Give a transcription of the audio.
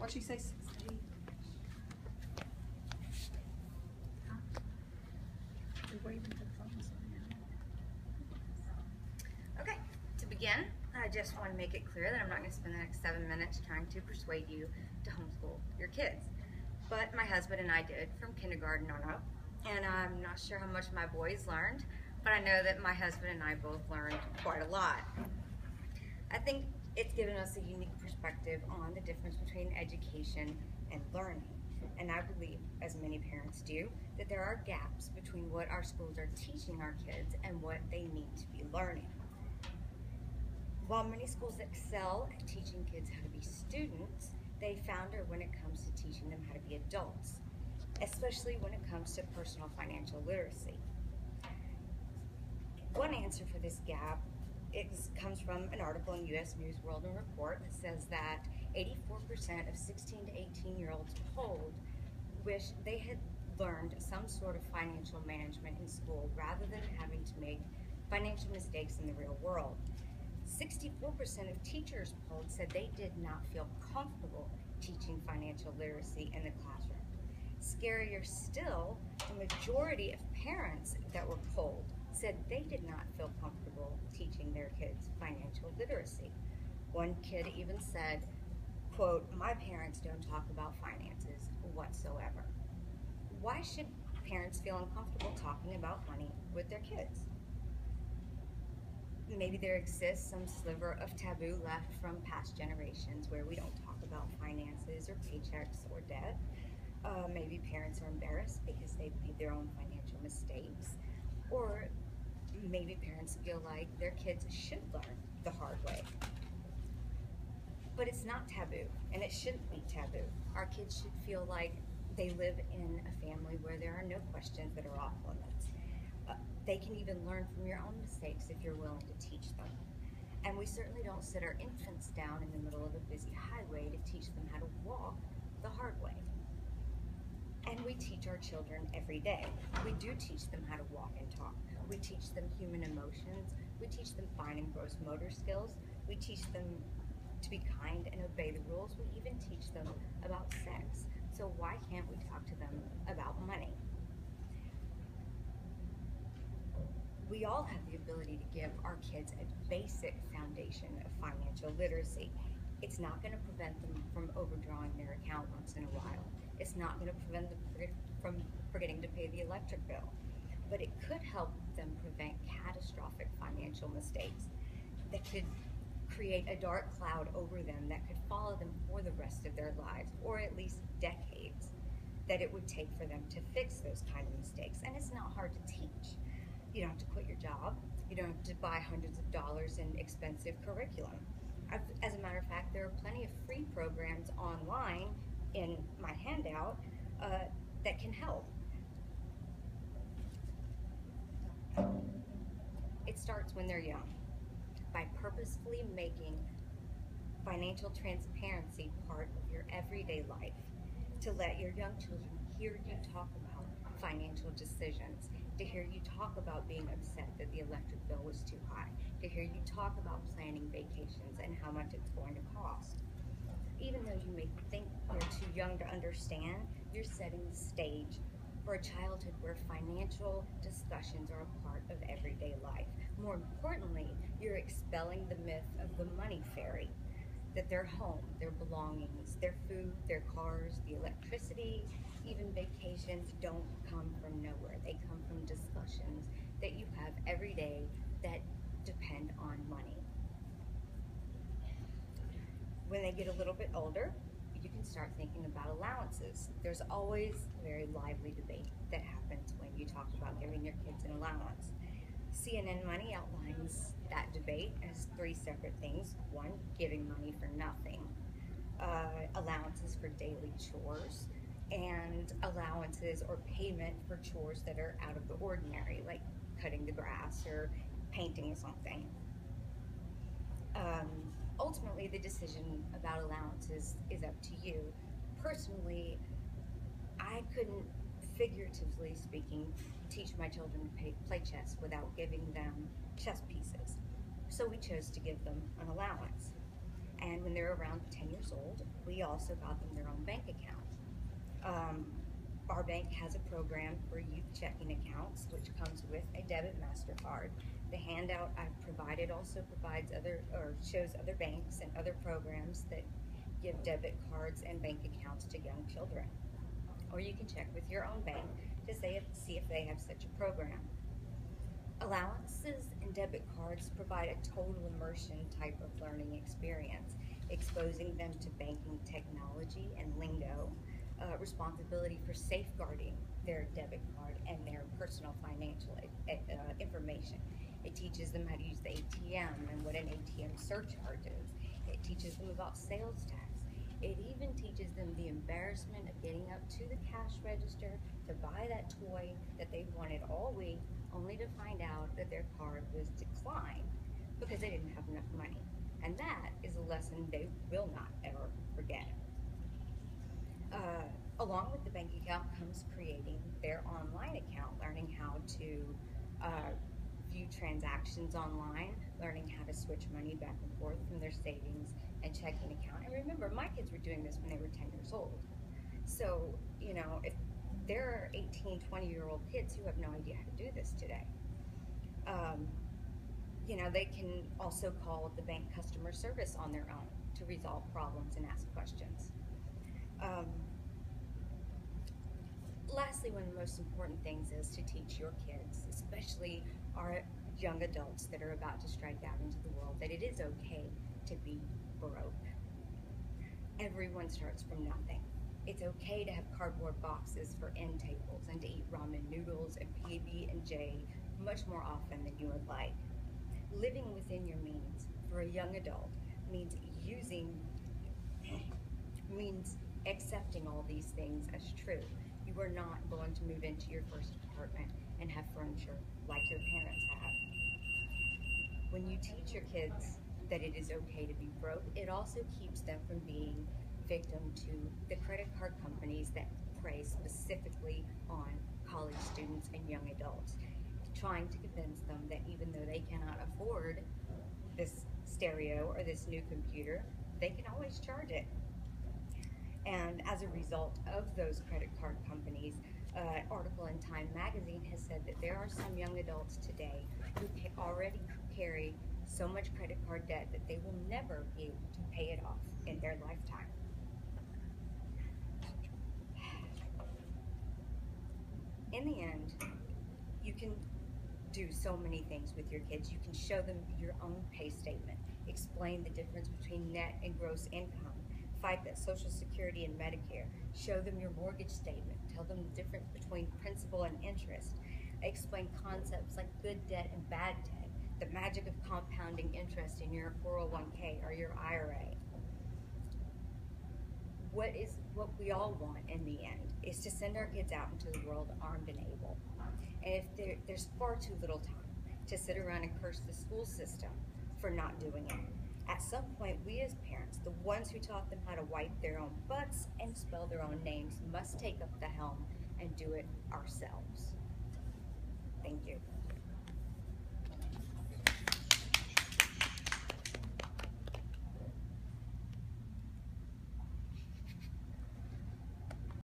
What'd she say, 6 to 8? Huh? They're waving to the phones. Okay, to begin, I just want to make it clear that I'm not going to spend the next 7 minutes trying to persuade you to homeschool your kids. But my husband and I did from kindergarten on up, and I'm not sure how much my boys learned, but I know that my husband and I both learned quite a lot. I think it's given us a unique perspective on the difference between education and learning. And I believe, as many parents do, that there are gaps between what our schools are teaching our kids and what they need to be learning. While many schools excel at teaching kids how to be students, they founder when it comes to teaching them how to be adults, especially when it comes to personal financial literacy. One answer for this gap comes from an article in U.S. News World and Report that says that 84% of 16 to 18-year-olds polled wish they had learned some sort of financial management in school rather than having to make financial mistakes in the real world. 64% of teachers polled said they did not feel comfortable teaching financial literacy in the classroom. Scarier still, the majority of parents that were polled said they did not feel comfortable teaching their kids financial literacy. One kid even said, quote, "My parents don't talk about finances whatsoever." Why should parents feel uncomfortable talking about money with their kids? Maybe there exists some sliver of taboo left from past generations where we don't talk about finances or paychecks or debt. Maybe parents are embarrassed because they've made their own financial mistakes. Or maybe parents feel like their kids should learn the hard way. But it's not taboo, and it shouldn't be taboo. Our kids should feel like they live in a family where there are no questions that are off limits. They can even learn from your own mistakes if you're willing to teach them. And we certainly don't sit our infants down in the middle of a busy highway to teach them how to walk the hard way. And we teach our children every day. We do teach them how to walk and talk. We teach them human emotions. We teach them fine and gross motor skills. We teach them to be kind and obey the rules. We even teach them about sex. So why can't we talk to them about money? We all have the ability to give our kids a basic foundation of financial literacy. It's not going to prevent them from overdrawing their account once in a while. It's not going to prevent them from forgetting to pay the electric bill. But it could help them prevent catastrophic financial mistakes that could create a dark cloud over them that could follow them for the rest of their lives, or at least decades, that it would take for them to fix those kind of mistakes. And it's not hard to teach. You don't have to quit your job. You don't have to buy hundreds of dollars in expensive curriculum. As a matter of fact, there are plenty of free programs online in my handout that can help. It starts when they're young, by purposefully making financial transparency part of your everyday life, to let your young children hear you talk about financial decisions, to hear you talk about being upset that the electric bill was too high, to hear you talk about planning vacations and how much it's going to cost. Even though you may think they're too young to understand, you're setting the stage for a childhood where financial discussions are a part of everyday life. More importantly, you're expelling the myth of the money fairy, that their home, their belongings, their food, their cars, the electricity, even vacations don't come from nowhere. They come from discussions that you have every day that depend on money. When they get a little bit older, you can start thinking about allowances. There's always a very lively debate that happens when you talk about giving your kids an allowance. CNN Money outlines that debate as 3 separate things. 1, giving money for nothing, allowances for daily chores, and allowances or payment for chores that are out of the ordinary, like cutting the grass or painting something. Ultimately, the decision about allowances is up to you. Personally, I couldn't, figuratively speaking, teach my children to play chess without giving them chess pieces. So we chose to give them an allowance. And when they're around 10 years old, we also got them their own bank account. Our bank has a program for youth checking accounts, which comes with a debit MasterCard. The handout I've provided also provides shows other banks and other programs that give debit cards and bank accounts to young children. Or you can check with your own bank to see if they have such a program. Allowances and debit cards provide a total immersion type of learning experience, exposing them to banking technology and lingo, responsibility for safeguarding their debit card and their personal financial information. It teaches them how to use the ATM and what an ATM surcharge is. It teaches them about sales tax. It even teaches them the embarrassment of getting up to the cash register to buy that toy that they wanted all week, only to find out that their card was declined because they didn't have enough money. And that is a lesson they will not ever forget. Along with the bank account comes creating their online account, learning how to view transactions online, learning how to switch money back and forth from their savings and checking account. And remember, my kids were doing this when they were 10 years old. So, you know, if there are 18, 20-year-old kids who have no idea how to do this today, you know, they can also call the bank customer service on their own to resolve problems and ask questions. Lastly, one of the most important things is to teach your kids, especially our young adults that are about to strike out into the world, that it is okay to be broke. Everyone starts from nothing. It's okay to have cardboard boxes for end tables and to eat ramen noodles and PB&J much more often than you would like. Living within your means for a young adult means accepting all these things as true. You are not going to move into your first apartment and have furniture like your parents have. When you teach your kids that it is okay to be broke, it also keeps them from being victim to the credit card companies that prey specifically on college students and young adults, trying to convince them that even though they cannot afford this stereo or this new computer, they can always charge it. And as a result of those credit card companies, an article in Time magazine has said that there are some young adults today who already carry so much credit card debt that they will never be able to pay it off in their lifetime. In the end, you can do so many things with your kids. You can show them your own pay statement, explain the difference between net and gross income, fight that Social Security and Medicare, show them your mortgage statement, tell them the difference between principal and interest, explain concepts like good debt and bad debt, the magic of compounding interest in your 401k or your IRA. What we all want in the end is to send our kids out into the world armed and able. And if there's far too little time to sit around and curse the school system for not doing it, at some point, we as parents, the ones who taught them how to wipe their own butts and spell their own names, must take up the helm and do it ourselves. Thank you.